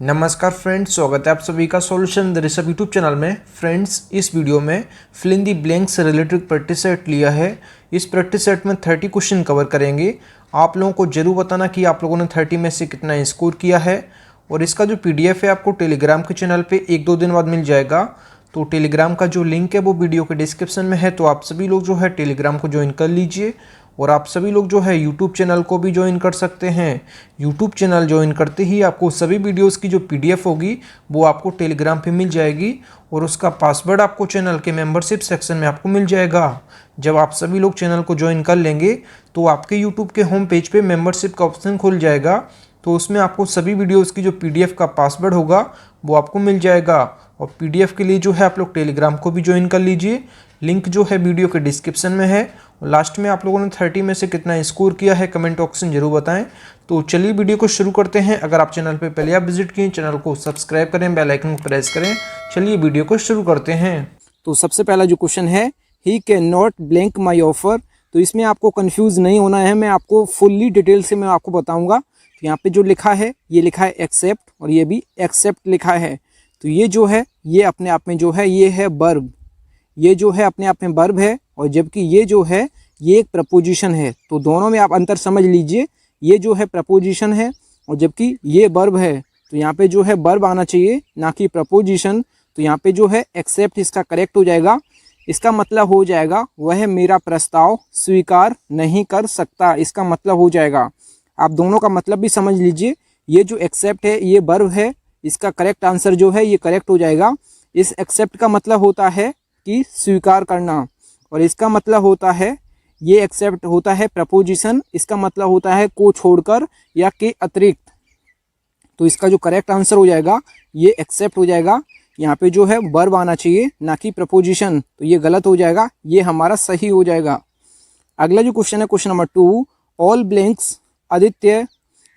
नमस्कार फ्रेंड्स, स्वागत है आप सभी का solution the research YouTube channel में। फ्रेंड्स, इस वीडियो में फिल इन दी ब्लैंक से रिलेटेड प्रैक्टिस सेट लिया है। इस प्रैक्टिस सेट में 30 क्वेश्चन कवर करेंगे। आप लोगों को जरूर बताना कि आप लोगों ने 30 में से कितना स्कोर किया है। और इसका जो PDF है आपको टेलीग्राम के चैनल पर 1-2 दिन बाद मिल जाएगा। तो टेलीग्राम का जो लिंक है वो वीडियो के डिस्क्रिप्शन में है, तो आप सभी लोग जो है टेलीग्राम को ज्वाइन कर लीजिए। और आप सभी लोग जो है यूट्यूब चैनल को भी ज्वाइन कर सकते हैं। यूट्यूब चैनल ज्वाइन करते ही आपको सभी वीडियोस की जो PDF होगी वो आपको टेलीग्राम पे मिल जाएगी और उसका पासवर्ड आपको चैनल के मेंबरशिप सेक्शन में आपको मिल जाएगा। जब आप सभी लोग चैनल को ज्वाइन कर लेंगे तो आपके यूट्यूब के होम पेज पे मेंबरशिप का ऑप्शन खुल जाएगा, तो उसमें आपको सभी वीडियोज़ की जो PDF का पासवर्ड होगा वो आपको मिल जाएगा। और PDF के लिए जो है आप लोग टेलीग्राम को भी ज्वाइन कर लीजिए। लिंक जो है वीडियो के डिस्क्रिप्शन में है। और लास्ट में आप लोगों ने 30 में से कितना स्कोर किया है कमेंट ऑप्शन जरूर बताएं। तो चलिए वीडियो को शुरू करते हैं। अगर आप चैनल पे पहले आप विजिट किए, चैनल को सब्सक्राइब करें, बेल आइकन को प्रेस करें। चलिए वीडियो को शुरू करते हैं। तो सबसे पहला जो क्वेश्चन है, ही can not blank my offer. तो इसमें आपको कंफ्यूज नहीं होना है, मैं आपको फुल्ली डिटेल से मैं आपको बताऊंगा। तो यहाँ पे जो लिखा है ये लिखा है एक्सेप्ट, और ये भी एक्सेप्ट लिखा है। तो ये जो है ये अपने आप में जो है ये है वर्ब, ये जो है अपने आप में वर्ब है, और जबकि ये जो है ये एक प्रपोजिशन है। तो दोनों में आप अंतर समझ लीजिए, ये जो है प्रपोजिशन है और जबकि ये वर्ब है। तो यहाँ पे जो है वर्ब आना चाहिए ना कि प्रपोजिशन। तो यहाँ पे जो है एक्सेप्ट इसका करेक्ट हो जाएगा। इसका मतलब हो जाएगा वह मेरा प्रस्ताव स्वीकार नहीं कर सकता, इसका मतलब हो जाएगा। आप दोनों का मतलब भी समझ लीजिए। ये जो एक्सेप्ट है ये वर्ब है, इसका करेक्ट आंसर जो है ये करेक्ट हो जाएगा। इस एक्सेप्ट का मतलब होता है कि स्वीकार करना, और इसका मतलब होता है ये एक्सेप्ट होता है प्रपोजिशन, इसका मतलब होता है को छोड़कर या के अतिरिक्त। तो इसका जो करेक्ट आंसर हो जाएगा ये एक्सेप्ट हो जाएगा। यहाँ पे जो है वर्ब आना चाहिए ना कि प्रपोजिशन, तो ये गलत हो जाएगा, ये हमारा सही हो जाएगा। अगला जो क्वेश्चन है question number 2, all blanks Aditya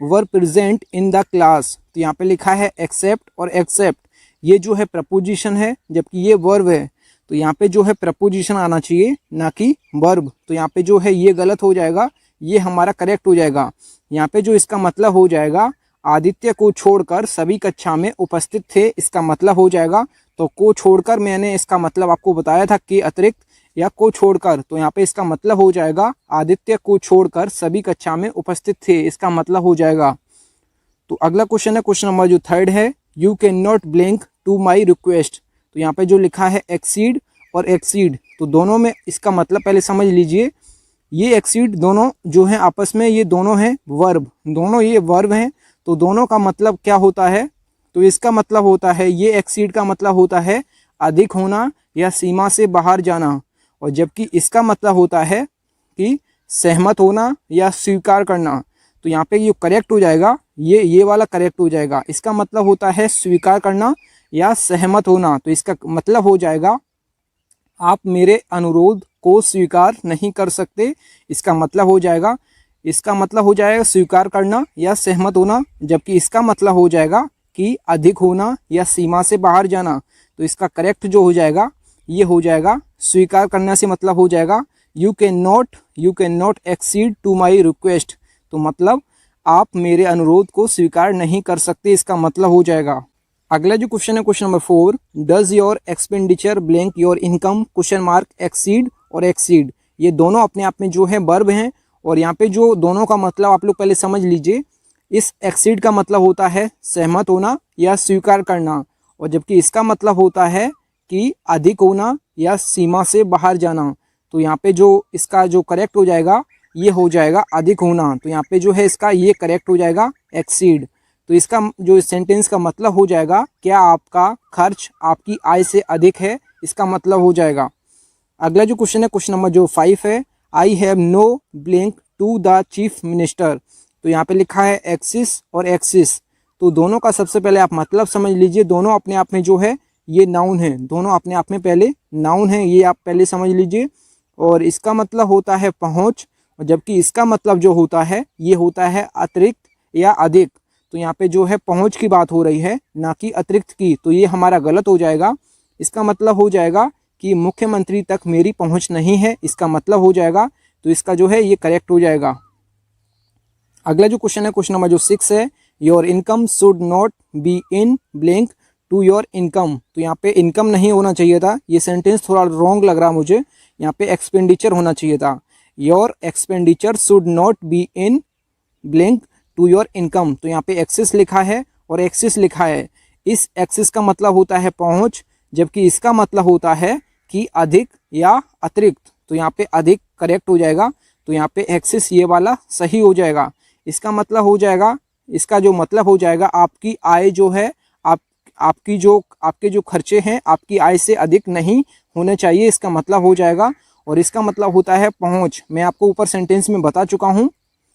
were present in the class. तो यहाँ पे लिखा है एक्सेप्ट, और एक्सेप्ट ये जो है प्रपोजिशन है जबकि ये वर्ब है। तो यहाँ पे जो है प्रपोजिशन आना चाहिए ना कि वर्ब। तो यहाँ पे जो है ये गलत हो जाएगा, ये हमारा करेक्ट हो जाएगा। यहाँ पे जो इसका मतलब हो जाएगा आदित्य को छोड़कर सभी कक्षा में उपस्थित थे, इसका मतलब हो जाएगा। तो को छोड़कर मैंने इसका मतलब आपको बताया था कि अतिरिक्त या को छोड़कर। तो यहाँ पे इसका मतलब हो जाएगा आदित्य को छोड़कर सभी कक्षा में उपस्थित थे, इसका मतलब हो जाएगा। तो अगला क्वेश्चन है क्वेश्चन नंबर जो 3 है, you can not blank to my request. तो यहाँ पे जो लिखा है एक्सीड और एक्सीड, तो दोनों में इसका मतलब पहले समझ लीजिए। ये एक्सीड दोनों जो हैं आपस में ये दोनों हैं वर्ब, दोनों ये वर्ब हैं। तो दोनों का मतलब क्या होता है, तो इसका मतलब होता है ये एक्सीड का मतलब होता है अधिक होना या सीमा से बाहर जाना, और जबकि इसका मतलब होता है कि सहमत होना या स्वीकार करना। तो यहाँ पे ये करेक्ट हो जाएगा, ये वाला करेक्ट हो जाएगा। इसका मतलब होता है स्वीकार करना या सहमत होना। तो इसका मतलब हो जाएगा आप मेरे अनुरोध को स्वीकार नहीं कर सकते, इसका मतलब हो जाएगा, इसका मतलब हो जाएगा स्वीकार करना या सहमत होना, जबकि इसका मतलब हो जाएगा कि अधिक होना या सीमा से बाहर जाना। तो इसका करेक्ट जो हो जाएगा ये हो जाएगा स्वीकार करना से मतलब हो जाएगा you can not exceed to my request. तो मतलब आप मेरे अनुरोध को स्वीकार नहीं कर सकते, इसका मतलब हो जाएगा। अगला जो क्वेश्चन है question number 4, does your expenditure blank your income question mark exceed और एक्सीड। ये दोनों अपने आप में जो है वर्ब हैं, और यहाँ पे जो दोनों का मतलब आप लोग पहले समझ लीजिए। इस एक्सीड का मतलब होता है सहमत होना या स्वीकार करना, और जबकि इसका मतलब होता है कि अधिक होना या सीमा से बाहर जाना। तो यहाँ पे जो इसका जो करेक्ट हो जाएगा ये हो जाएगा अधिक होना। तो यहाँ पे जो है इसका ये करेक्ट हो जाएगा एक्सीड। तो इसका जो सेंटेंस का मतलब हो जाएगा क्या आपका खर्च आपकी आय से अधिक है, इसका मतलब हो जाएगा। अगला जो क्वेश्चन है क्वेश्चन नंबर जो 5 है, I have no blank to the chief minister. तो यहाँ पे लिखा है एक्सिस और एक्सिस। तो दोनों का सबसे पहले आप मतलब समझ लीजिए। दोनों अपने आप में जो है ये नाउन है, दोनों अपने आप में पहले नाउन है, ये आप पहले समझ लीजिए। और इसका मतलब होता है पहुँच, और जबकि इसका मतलब जो होता है ये होता है अतिरिक्त या अधिक। तो यहाँ पे जो है पहुँच की बात हो रही है ना कि अतिरिक्त की, तो ये हमारा गलत हो जाएगा। इसका मतलब हो जाएगा कि मुख्यमंत्री तक मेरी पहुँच नहीं है, इसका मतलब हो जाएगा। तो इसका जो है ये करेक्ट हो जाएगा। अगला जो क्वेश्चन है क्वेश्चन नंबर जो 6 है, your income should not be in blank to your income. तो यहाँ पे इनकम नहीं होना चाहिए था, ये सेंटेंस थोड़ा रॉन्ग लग रहा मुझे, यहाँ पे एक्सपेंडिचर होना चाहिए था। Your expenditure should not be in blank to your income. तो यहाँ पे एक्सेस लिखा है और एक्सिस लिखा है। इस एक्सिस का मतलब होता है पहुंच, जबकि इसका मतलब होता है कि अधिक या अतिरिक्त। तो यहाँ पे अधिक करेक्ट हो जाएगा, तो यहाँ पे एक्सिस ये वाला सही हो जाएगा। इसका मतलब हो जाएगा, इसका जो मतलब हो जाएगा आपकी आय जो है, आपके जो खर्चे हैं आपकी आय से अधिक नहीं होने चाहिए, इसका मतलब हो जाएगा। और इसका मतलब होता है पहुंच, मैं आपको ऊपर सेंटेंस में बता चुका हूँ।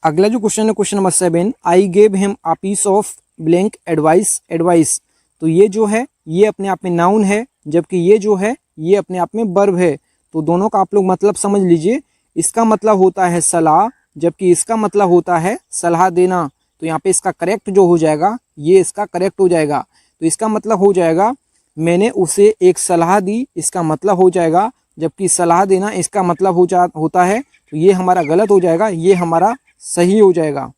अगला जो क्वेश्चन है question number 7, I gave him a piece of blank advice. तो ये जो है ये अपने आप में नाउन है, जबकि ये जो है ये अपने आप में वर्ब है। तो दोनों का आप लोग मतलब समझ लीजिए। इसका मतलब होता है सलाह, जबकि इसका मतलब होता है सलाह देना। तो यहाँ पे इसका करेक्ट जो हो जाएगा ये इसका करेक्ट हो जाएगा। तो इसका मतलब हो जाएगा मैंने उसे एक सलाह दी, इसका मतलब हो जाएगा, जबकि सलाह देना इसका मतलब होता है। तो ये हमारा गलत हो जाएगा, ये हमारा सही हो जाएगा।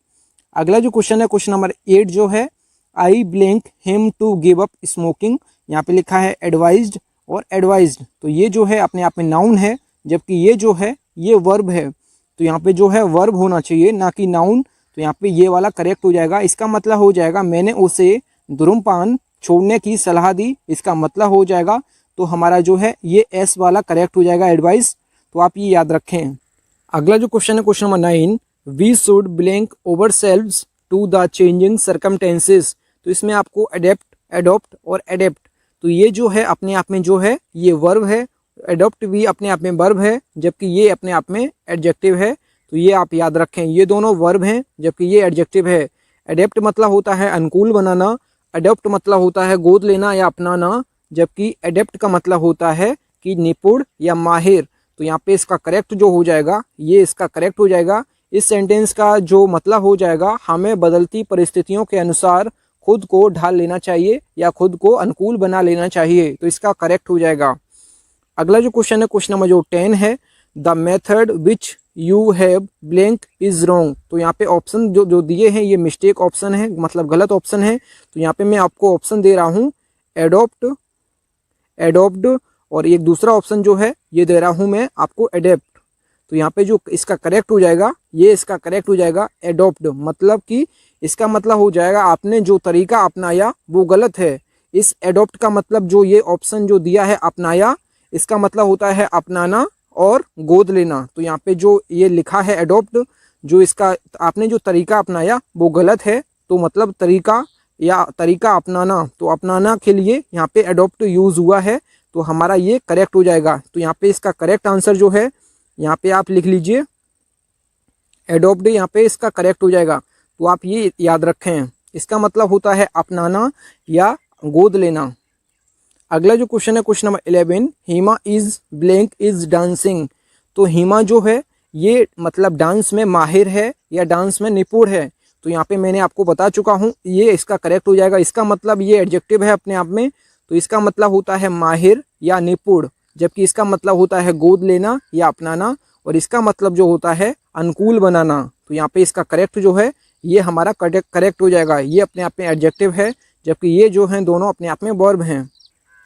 अगला जो क्वेश्चन है क्वेश्चन नंबर 8 जो है, I blank him to give up smoking. यहाँ पे लिखा है एडवाइज्ड और एडवाइज्ड। तो ये जो है अपने आप में नाउन है, जबकि ये जो है ये वर्ब है। तो यहाँ पे जो है वर्ब होना चाहिए ना कि नाउन। तो यहाँ पे ये वाला करेक्ट हो जाएगा। इसका मतलब हो जाएगा मैंने उसे धूम्रपान छोड़ने की सलाह दी, इसका मतलब हो जाएगा। तो हमारा जो है ये एस वाला करेक्ट हो जाएगा, एडवाइस। तो आप ये याद रखें। अगला जो क्वेश्चन है question number 9, we should blank over selves to the changing circumstances. तो इसमें आपको अडेप्ट, एडॉप्ट और एडेप्ट, तो ये जो है अपने आप में जो है ये वर्ब है। एडॉप्ट भी अपने आप में वर्ब है, जबकि ये अपने आप में एडजेक्टिव है। तो ये आप याद रखें, ये दोनों वर्ब हैं जबकि ये एडजेक्टिव है। एडेप्ट मतलब होता है अनुकूल बनाना, अडॉप्ट मतलब होता है गोद लेना या अपनाना, जबकि एडेप्ट का मतलब होता है कि निपुण या माहिर। तो यहाँ पे इसका करेक्ट जो हो जाएगा ये इसका करेक्ट हो जाएगा। इस सेंटेंस का जो मतलब हो जाएगा हमें बदलती परिस्थितियों के अनुसार खुद को ढाल लेना चाहिए या खुद को अनुकूल बना लेना चाहिए। तो इसका करेक्ट हो जाएगा। अगला जो क्वेश्चन है क्वेश्चन नंबर जो 10 है, the method which you have blank is wrong. तो यहाँ पे ऑप्शन जो दिए हैं ये मिस्टेक ऑप्शन है, मतलब गलत ऑप्शन है। तो यहाँ पे मैं आपको ऑप्शन दे रहा हूँ एडॉप्ट और एक दूसरा ऑप्शन जो है ये दे रहा हूँ मैं आपको एडेप्ट। तो यहाँ पे जो इसका करेक्ट हो जाएगा ये इसका करेक्ट हो जाएगा एडॉप्ट, मतलब कि इसका मतलब हो जाएगा आपने जो तरीका अपनाया वो गलत है। इस एडॉप्ट का मतलब जो ये ऑप्शन जो दिया है अपनाया, इसका मतलब होता है अपनाना और गोद लेना। तो यहाँ पे जो ये लिखा है एडॉप्ट, जो इसका आपने जो तरीका अपनाया वो गलत है। तो मतलब तरीका अपनाना, तो अपनाना के लिए यहाँ पे एडॉप्ट यूज हुआ है। तो हमारा ये करेक्ट हो जाएगा। तो यहाँ पे इसका करेक्ट आंसर जो है यहाँ पे आप लिख लीजिए एडॉप्ट, यहाँ पे इसका करेक्ट हो जाएगा। तो आप ये याद रखें, इसका मतलब होता है अपनाना या गोद लेना। अगला जो क्वेश्चन है question number 11, Hima is blank is dancing. तो हिमा जो है ये मतलब डांस में माहिर है या डांस में निपुण है। तो यहाँ पे मैंने आपको बता चुका हूँ, ये इसका करेक्ट हो जाएगा। इसका मतलब ये एडजेक्टिव है अपने आप में, तो इसका मतलब होता है माहिर या निपुण, जबकि इसका मतलब होता है गोद लेना या अपनाना, और इसका मतलब जो होता है अनुकूल बनाना। तो यहाँ पे इसका करेक्ट जो है ये हमारा करेक्ट हो जाएगा। ये अपने आप में एडजेक्टिव है, जबकि ये जो हैं दोनों अपने आप में वर्ब हैं।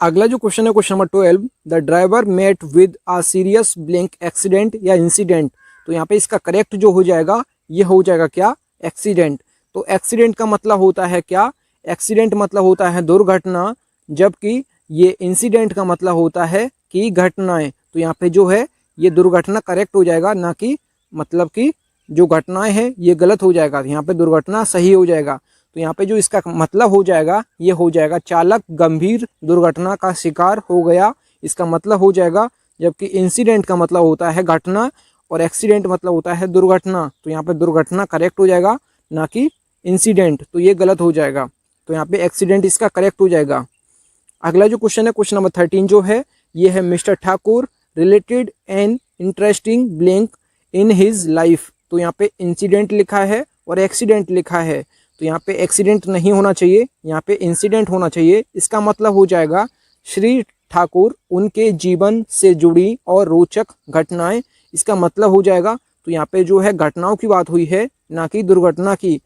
अगला जो क्वेश्चन है question number 12, the driver met with a serious blank accident या इंसिडेंट। तो यहाँ पे इसका करेक्ट जो हो जाएगा ये हो जाएगा क्या, एक्सीडेंट। तो एक्सीडेंट का मतलब होता है क्या, एक्सीडेंट मतलब होता है दुर्घटना, जबकि ये इंसिडेंट का मतलब होता है कि घटनाएं। तो यहाँ पे जो है ये दुर्घटना करेक्ट हो जाएगा, ना कि मतलब कि जो घटनाएं हैं ये गलत हो जाएगा। यहाँ पे दुर्घटना सही हो जाएगा। तो यहाँ पे जो इसका मतलब हो जाएगा ये हो जाएगा चालक गंभीर दुर्घटना का शिकार हो गया, इसका मतलब हो जाएगा। जबकि इंसिडेंट का मतलब होता है घटना और एक्सीडेंट मतलब होता है दुर्घटना। तो यहाँ पे दुर्घटना करेक्ट हो जाएगा, ना कि इंसिडेंट। तो ये गलत हो जाएगा। तो यहाँ पे एक्सीडेंट इसका करेक्ट हो जाएगा। अगला जो क्वेश्चन है क्वेश्चन नंबर 13 जो है ये है, mister Thakur related an interesting blank in his life. तो यहाँ पे इंसिडेंट लिखा है और एक्सीडेंट लिखा है। तो यहाँ पे एक्सीडेंट नहीं होना चाहिए, यहाँ पे इंसिडेंट होना चाहिए। इसका मतलब हो जाएगा श्री ठाकुर उनके जीवन से जुड़ी और रोचक घटनाएं, इसका मतलब हो जाएगा। तो यहाँ पे जो है घटनाओं की बात हुई है, ना कि दुर्घटना की।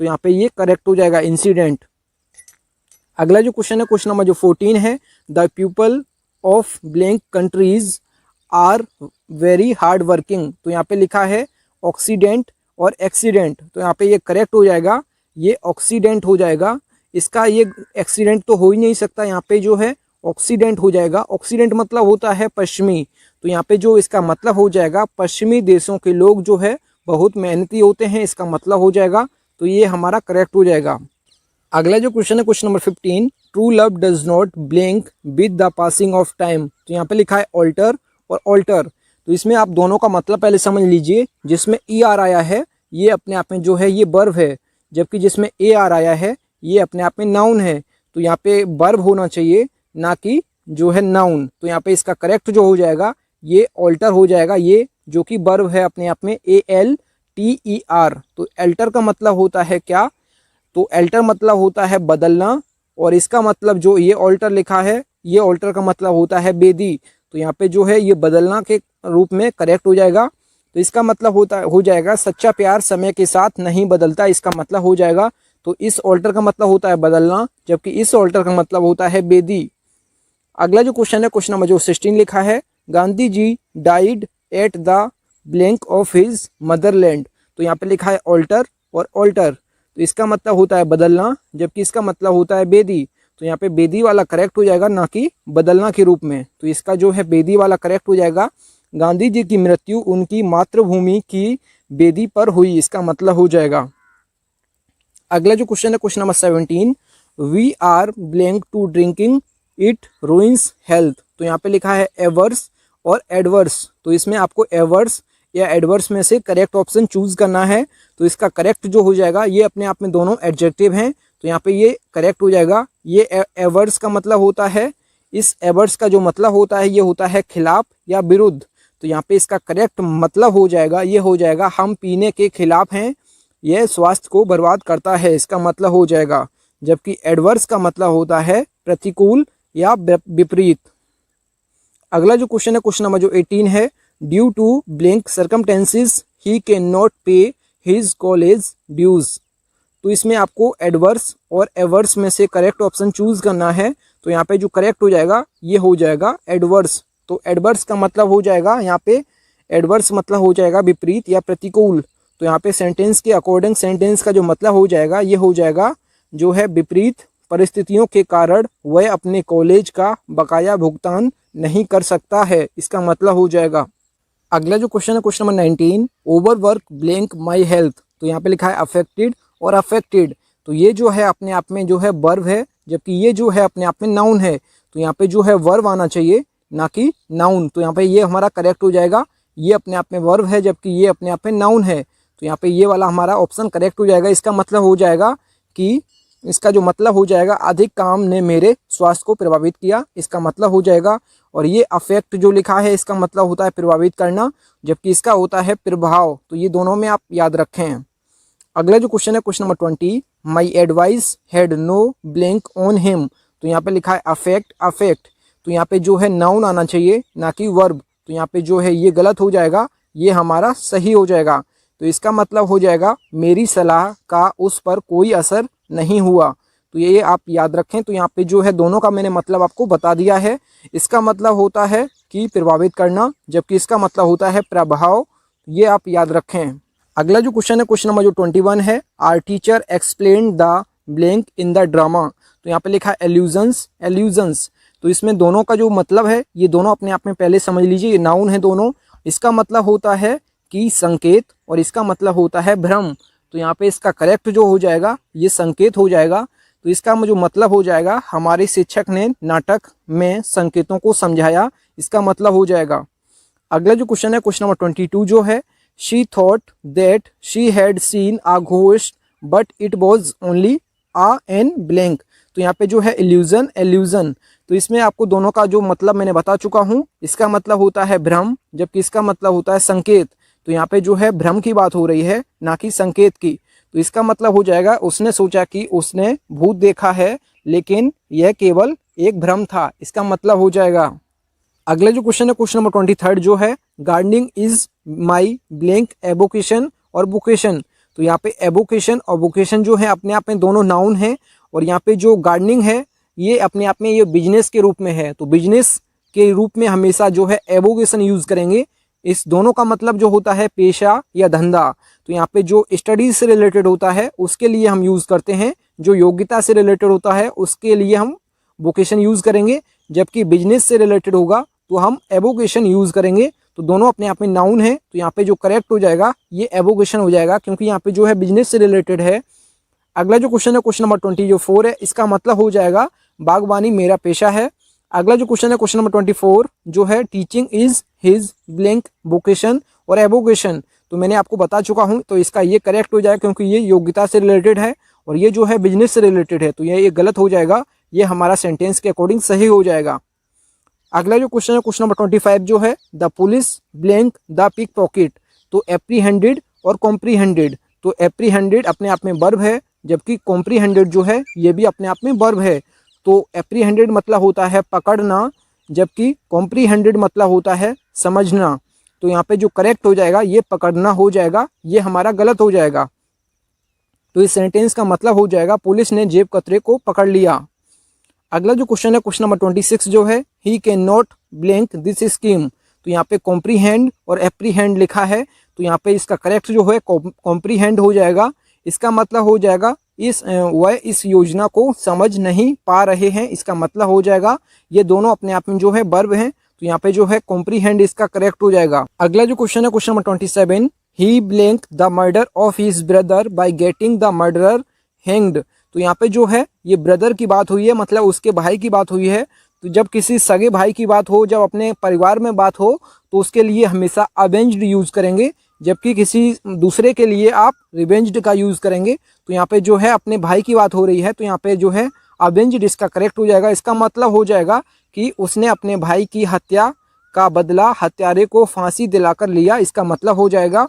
तो यहाँ पे ये करेक्ट हो जाएगा इंसिडेंट। अगला जो क्वेश्चन है क्वेश्चन नंबर जो 14 है, the people of blank countries are very hard working. तो यहाँ पे लिखा है ऑक्सीडेंट और एक्सीडेंट, तो यहाँ पे ये करेक्ट हो जाएगा, ये ऑक्सीडेंट हो जाएगा। इसका ये एक्सीडेंट तो हो ही नहीं सकता, यहाँ पे जो है ऑक्सीडेंट हो जाएगा। ऑक्सीडेंट मतलब होता है पश्चिमी, तो यहाँ पे जो इसका मतलब हो जाएगा पश्चिमी देशों के लोग जो है बहुत मेहनती होते हैं, इसका मतलब हो जाएगा, तो ये हमारा करेक्ट हो जाएगा। अगला जो क्वेश्चन है question number 15, true love does not blink with the passing of time. तो यहाँ पे लिखा है ऑल्टर और ऑल्टर, तो इसमें आप दोनों का मतलब पहले समझ लीजिए। जिसमें ई आर आया है ये अपने आप में जो है ये वर्ब है, जबकि जिसमें ए आर आया है ये अपने आप में नाउन है। तो यहाँ पे वर्ब होना चाहिए ना कि जो है नाउन, तो यहाँ पे इसका करेक्ट जो हो जाएगा ये ऑल्टर हो जाएगा, ये जो कि वर्ब है अपने आप में ALTER। तो अल्टर का मतलब होता है क्या, तो अल्टर मतलब होता है बदलना, और इसका मतलब जो ये ऑल्टर लिखा है ये ऑल्टर का मतलब होता है बेदी। तो यहाँ पे जो है ये बदलना के रूप में करेक्ट हो जाएगा। तो इसका मतलब हो जाएगा सच्चा प्यार समय के साथ नहीं बदलता, इसका मतलब हो जाएगा। तो इस ऑल्टर का मतलब होता है बदलना, जबकि इस ऑल्टर का मतलब होता है बेदी। अगला जो क्वेश्चन है क्वेश्चन नंबर जो 16 लिखा है, Gandhi ji died at the blank of his motherland. तो यहाँ पे लिखा है ऑल्टर और ऑल्टर, तो इसका मतलब होता है बदलना, जबकि इसका मतलब होता है बेदी। तो यहाँ पे बेदी वाला करेक्ट हो जाएगा ना कि बदलना के रूप में, तो इसका जो है बेदी वाला करेक्ट हो जाएगा। गांधी जी की मृत्यु उनकी मातृभूमि की बेदी पर हुई, इसका मतलब हो जाएगा। अगला जो क्वेश्चन है question number 17, we are blank to drinking it ruins health. तो यहाँ पे लिखा है एवर्स और एडवर्स, तो इसमें आपको एवर्स या एडवर्स में से करेक्ट ऑप्शन चूज करना है। तो इसका करेक्ट जो हो जाएगा, ये अपने आप में दोनों एडजेक्टिव हैं, तो यहाँ पे ये करेक्ट हो जाएगा। ये एवर्स का मतलब होता है, इस एवर्स का जो मतलब होता है ये होता है खिलाफ या विरुद्ध। तो यहाँ पे इसका करेक्ट मतलब हो जाएगा, ये हो जाएगा हम पीने के खिलाफ हैं, यह स्वास्थ्य को बर्बाद करता है, इसका मतलब हो जाएगा। जबकि एडवर्स का मतलब होता है प्रतिकूल या विपरीत। अगला जो क्वेश्चन है क्वेश्चन नंबर जो 18 है, due to blank circumstances he can not pay his college dues. तो इसमें आपको एडवर्स और एवर्स में से करेक्ट ऑप्शन चूज करना है। तो यहाँ पे जो करेक्ट हो जाएगा ये हो जाएगा एडवर्स। तो एडवर्स का मतलब हो जाएगा यहाँ पे, एडवर्स मतलब हो जाएगा विपरीत या प्रतिकूल। तो यहाँ पे सेंटेंस के अकॉर्डिंग सेंटेंस का जो मतलब हो जाएगा ये हो जाएगा जो है विपरीत परिस्थितियों के कारण वह अपने कॉलेज का बकाया भुगतान नहीं कर सकता है, इसका मतलब हो जाएगा। अगला जो क्वेश्चन है question number 19, overwork blank my health. तो यहाँ पे लिखा है अफेक्टेड और अफेक्टेड, तो ये जो है अपने आप में जो है वर्ब है, जबकि ये जो है अपने आप में नाउन है। तो यहाँ पे जो है वर्ब आना चाहिए ना कि नाउन, तो यहाँ पे ये हमारा करेक्ट हो जाएगा। ये अपने आप में वर्ब है जबकि ये अपने आप में नाउन है, तो यहाँ पे ये वाला हमारा ऑप्शन करेक्ट हो जाएगा। इसका मतलब हो जाएगा कि इसका जो मतलब हो जाएगा अधिक काम ने मेरे स्वास्थ्य को प्रभावित किया, इसका मतलब हो जाएगा। और ये अफेक्ट जो लिखा है इसका मतलब होता है प्रभावित करना, जबकि इसका होता है प्रभाव। तो ये दोनों में आप याद रखें। अगला जो क्वेश्चन है question number 20, my advice had no blank on him. तो यहाँ पे लिखा है अफेक्ट अफेक्ट, तो यहाँ पे जो है नाउन आना चाहिए ना कि वर्ब। तो यहाँ पे जो है ये गलत हो जाएगा, ये हमारा सही हो जाएगा। तो इसका मतलब हो जाएगा मेरी सलाह का उस पर कोई असर नहीं हुआ। तो ये आप याद रखें। तो यहाँ पे जो है दोनों का मैंने मतलब आपको बता दिया है। इसका मतलब होता है कि प्रभावित करना, जबकि इसका मतलब होता है प्रभाव, ये आप याद रखें। अगला जो क्वेश्चन है क्वेश्चन नंबर जो 21 है, our teacher explain the blank in the drama. तो यहाँ पे लिखा है एल्यूजन्स एल्यूजन्स, तो इसमें दोनों का जो मतलब है ये दोनों अपने आप में पहले समझ लीजिए, ये नाउन है दोनों। इसका मतलब होता है कि संकेत और इसका मतलब होता है भ्रम। तो यहाँ पे इसका करेक्ट जो हो जाएगा ये संकेत हो जाएगा। तो इसका जो मतलब हो जाएगा हमारे शिक्षक ने नाटक में संकेतों को समझाया, इसका मतलब हो जाएगा। अगला जो क्वेश्चन है क्वेश्चन नंबर 22 जो है, she thought that she had seen a ghost but it was only a an blank. तो यहाँ पे जो है इल्यूजन एल्यूजन, तो इसमें आपको दोनों का जो मतलब मैंने बता चुका हूँ। इसका मतलब होता है भ्रम, जबकि इसका मतलब होता है संकेत। तो यहाँ पे जो है भ्रम की बात हो रही है ना कि संकेत की। तो इसका मतलब हो जाएगा उसने सोचा कि उसने भूत देखा है, लेकिन यह केवल एक भ्रम था, इसका मतलब हो जाएगा। अगला जो क्वेश्चन है क्वेश्चन नंबर 23 जो है, gardening is my blank avocation और वोकेशन। तो यहाँ पे एवोकेशन और वोकेशन जो है अपने आप में दोनों नाउन है, और यहाँ पे जो गार्डनिंग है ये अपने आप में ये बिजनेस के रूप में है, तो बिजनेस के रूप में हमेशा जो है एवोकेशन यूज करेंगे। इस दोनों का मतलब जो होता है पेशा या धंधा, तो यहाँ पे जो स्टडीज से रिलेटेड होता है उसके लिए हम यूज करते हैं, जो योग्यता से रिलेटेड होता है उसके लिए हम वोकेशन यूज करेंगे, जबकि बिजनेस से रिलेटेड होगा तो हम एवोकेशन यूज करेंगे। तो दोनों अपने आप में नाउन है, तो यहाँ पे जो करेक्ट हो जाएगा ये एवोकेशन हो जाएगा, क्योंकि यहाँ पे जो है बिजनेस से रिलेटेड है। अगला जो क्वेश्चन है क्वेश्चन नंबर 20 जो 4 है, इसका मतलब हो जाएगा बागवानी मेरा पेशा है। अगला जो क्वेश्चन है क्वेश्चन नंबर 24 जो है teaching is his blank vocation और एवोकेशन, तो मैंने आपको बता चुका हूँ, तो इसका ये करेक्ट हो जाएगा क्योंकि ये योग्यता से रिलेटेड है और ये जो है बिजनेस से रिलेटेड है, तो ये गलत हो जाएगा, ये हमारा सेंटेंस के अकॉर्डिंग सही हो जाएगा। अगला जो क्वेश्चन है क्वेश्चन नंबर 25 जो है the police blank the pickpocket, तो एप्रीहेंडेड और कॉम्प्रीहेंडेड, तो एप्रीहेंडेड अपने आप में वर्ब है, जबकि कॉम्प्रीहेंडेड जो है ये भी अपने आप में वर्ब है। तो एप्रीहेंडेड मतलब होता है पकड़ना, जबकि कॉम्प्रीहेंडेड मतलब होता है समझना, तो यहाँ पे जो करेक्ट हो जाएगा ये पकड़ना हो जाएगा, ये हमारा गलत हो जाएगा। तो इस सेंटेंस का मतलब हो जाएगा पुलिस ने जेब कतरे को पकड़ लिया। अगला जो क्वेश्चन है क्वेश्चन नंबर 26 जो है ही can not blank this scheme, तो यहाँ पे कॉम्प्रीहेंड और एप्रीहेंड लिखा है, तो यहाँ पे इसका करेक्ट जो है कॉम्प्रीहेंड हो जाएगा। इसका मतलब हो जाएगा वह इस योजना को समझ नहीं पा रहे हैं, इसका मतलब हो जाएगा ये दोनों अपने आप में जो है वर्ब हैं, तो यहाँ पे जो है कॉम्प्रीहेंड इसका करेक्ट हो जाएगा। अगला जो क्वेश्चन है question number 27 he blank the murder of his brother by getting the murderer hanged, तो यहाँ पे जो है ये ब्रदर की बात हुई है, मतलब उसके भाई की बात हुई है। तो जब किसी सगे भाई की बात हो, जब अपने परिवार में बात हो, तो उसके लिए हमेशा अवेंज्ड यूज करेंगे, जबकि किसी दूसरे के लिए आप रिवेंज्ड का यूज करेंगे। तो यहाँ पे जो है अपने भाई की बात हो रही है, तो यहाँ पे जो है अवेंज्ड इसका करेक्ट हो जाएगा। इसका मतलब हो जाएगा कि उसने अपने भाई की हत्या का बदला हत्यारे को फांसी दिलाकर लिया, इसका मतलब हो जाएगा।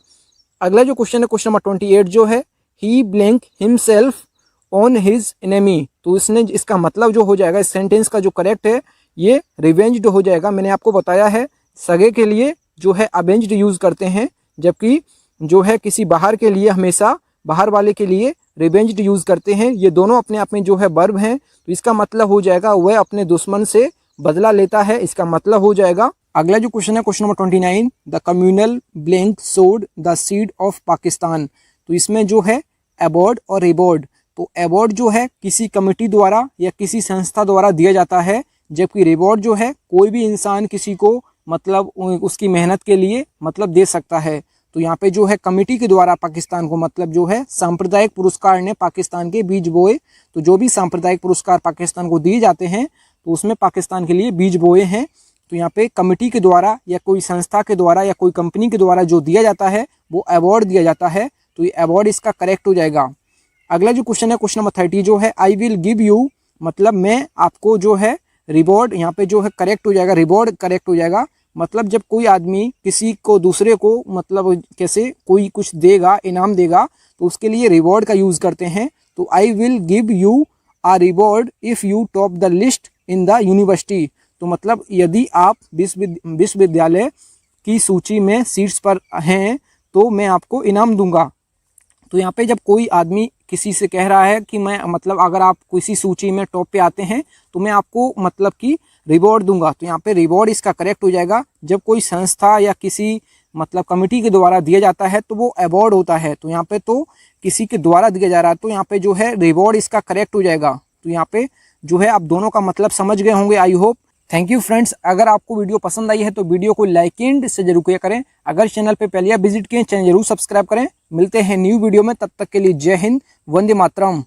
अगला जो क्वेश्चन है क्वेश्चन नंबर 28 जो है ही blank himself on his enemy, तो इसने इसका मतलब जो हो जाएगा इस सेंटेंस का जो करेक्ट है ये रिवेंज्ड हो जाएगा। मैंने आपको बताया है सगे के लिए जो है अवेंज्ड यूज करते हैं, जबकि जो है किसी बाहर के लिए हमेशा बाहर वाले के लिए रिवेंज्ड यूज करते हैं। ये दोनों अपने आप में जो है वर्ब हैं, तो इसका मतलब हो जाएगा वह अपने दुश्मन से बदला लेता है, इसका मतलब हो जाएगा। अगला जो क्वेश्चन है question number 29 the communal blank सोड द सीड ऑफ पाकिस्तान, तो इसमें जो है अवार्ड और रिवॉर्ड, तो अवार्ड जो है किसी कमेटी द्वारा या किसी संस्था द्वारा दिया जाता है, जबकि रिवॉर्ड जो है कोई भी इंसान किसी को मतलब उसकी मेहनत के लिए मतलब दे सकता है। तो यहाँ पे जो है कमेटी के द्वारा पाकिस्तान को मतलब जो है सांप्रदायिक पुरस्कार ने पाकिस्तान के बीज बोए, तो जो भी सांप्रदायिक पुरस्कार पाकिस्तान को दिए जाते हैं तो उसमें पाकिस्तान के लिए बीज बोए हैं। तो यहाँ पे कमेटी के द्वारा या कोई संस्था के द्वारा या कोई कंपनी के द्वारा जो दिया जाता है वो अवार्ड दिया जाता है, तो ये अवार्ड इसका करेक्ट हो जाएगा। अगला जो क्वेश्चन है क्वेश्चन नंबर 30 जो है आई विल गिव यू, मतलब मैं आपको जो है रिवॉर्ड, यहाँ पे जो है करेक्ट हो जाएगा, रिवॉर्ड करेक्ट हो जाएगा। मतलब जब कोई आदमी किसी को दूसरे को मतलब कैसे कोई कुछ देगा, इनाम देगा, तो उसके लिए रिवॉर्ड का यूज करते हैं। तो I will give you a reward if you top the list in the university, तो मतलब यदि आप विश्वविद्यालय की सूची में सीट्स पर हैं तो मैं आपको इनाम दूंगा। तो यहाँ पे जब कोई आदमी किसी से कह रहा है कि मैं मतलब अगर आप किसी सूची में टॉप पे आते हैं तो मैं आपको मतलब कि रिवॉर्ड दूंगा, तो यहाँ पे रिवॉर्ड इसका करेक्ट हो जाएगा। जब कोई संस्था या किसी मतलब कमेटी के द्वारा दिया जाता है तो वो अवार्ड होता है, तो यहाँ पे तो किसी के द्वारा दिया जा रहा है, तो यहाँ पे जो है रिवॉर्ड इसका करेक्ट हो जाएगा। तो यहाँ पे जो है आप दोनों का मतलब समझ गए होंगे, I hope. Thank you friends, अगर आपको वीडियो पसंद आई है तो वीडियो को लाइक एंड से जरूर किया करें। अगर चैनल पे पहले आप विजिट किए चैनल जरूर सब्सक्राइब करें। मिलते हैं न्यू वीडियो में, तब तक के लिए जय हिंद, वंदे मातरम।